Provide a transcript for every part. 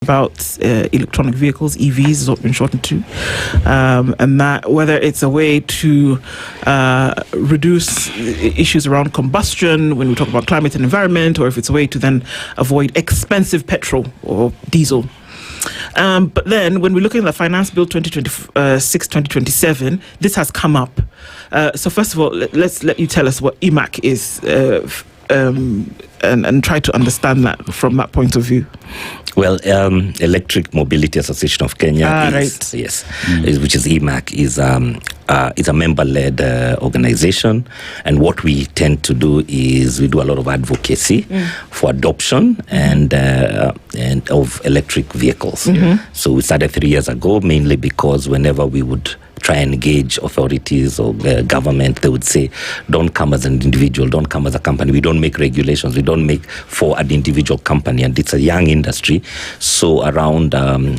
about electronic vehicles, EVs is what been shortened to, and that whether it's a way to reduce issues around combustion when we talk about climate and environment, or if it's a way to then avoid expensive petrol or diesel. But then when we're looking at the Finance Bill 2026-2027, this has come up. So first of all, let's let you tell us what EMAC is and try to understand that from that point of view. Well, Electric Mobility Association of Kenya, right. Yes, which is EMAC, is a member-led organization, and what we tend to do is we do a lot of advocacy for adoption and of electric vehicles. So we started 3 years ago, mainly because whenever we would try and engage authorities or government, they would say, don't come as an individual, don't come as a company. We don't make regulations. We don't make for an individual company. And it's a young industry. So around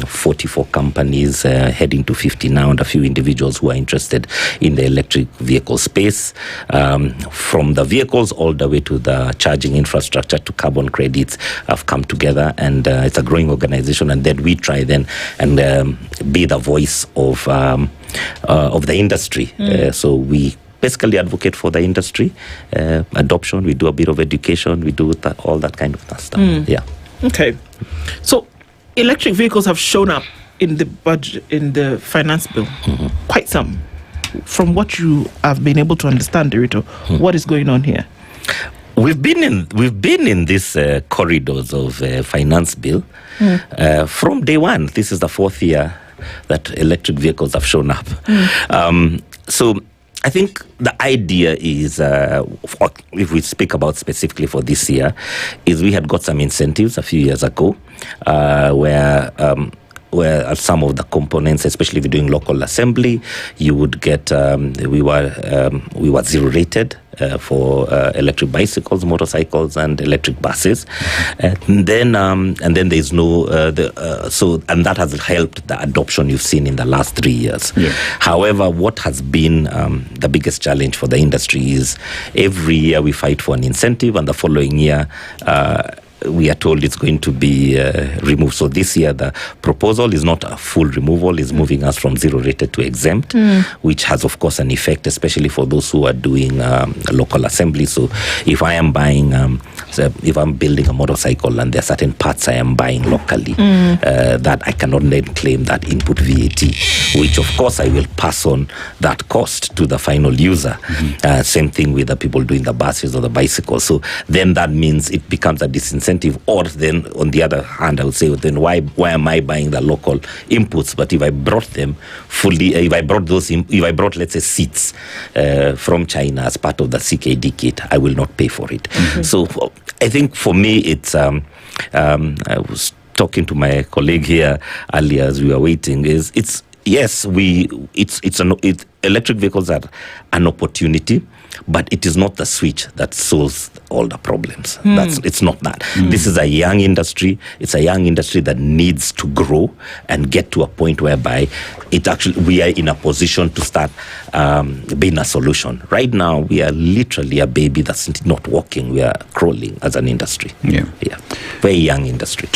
44 companies heading to 50 now, and a few individuals who are interested in the electric vehicle space. From the vehicles all the way to the charging infrastructure to carbon credits have come together. And it's a growing organization. And then we try then and be the voice of the industry. So we basically advocate for the industry, adoption, we do a bit of education, we do all that kind of stuff. Yeah. Okay. So electric vehicles have shown up in the budget, in the finance bill, quite some. From what you have been able to understand, Nderitu, what is going on here? We've been in these corridors of finance bill from day one. This is the fourth year that electric vehicles have shown up. So I think the idea is, if we speak about specifically for this year, is we had got some incentives a few years ago where some of the components, especially if you're doing local assembly, you would get, we were zero rated for electric bicycles, motorcycles, and electric buses. And then there's no, and that has helped the adoption you've seen in the last 3 years. Yeah. However, what has been the biggest challenge for the industry is every year we fight for an incentive, and the following year, we are told it's going to be removed. So this year, the proposal is not a full removal, it's moving us from zero rated to exempt, which has, of course, an effect, especially for those who are doing local assembly. So if I am buying, if I'm building a motorcycle and there are certain parts I am buying locally, that I cannot then claim that input VAT, which, of course, I will pass on that cost to the final user. Same thing with the people doing the buses or the bicycles. So then that means it becomes a disincentive. Or then on the other hand, I would say, then why am I buying the local inputs? But if I brought them fully, if I brought let's say seats from China as part of the CKD kit, I will not pay for it. So I think for me, it's I was talking to my colleague here earlier as we were waiting. Electric vehicles are an opportunity, but it is not the switch that solves all the problems. It's not that. This is a young industry. It's a young industry that needs to grow and get to a point whereby we are in a position to start being a solution. Right now, we are literally a baby that's not walking. We are crawling as an industry. Yeah. Very young industry.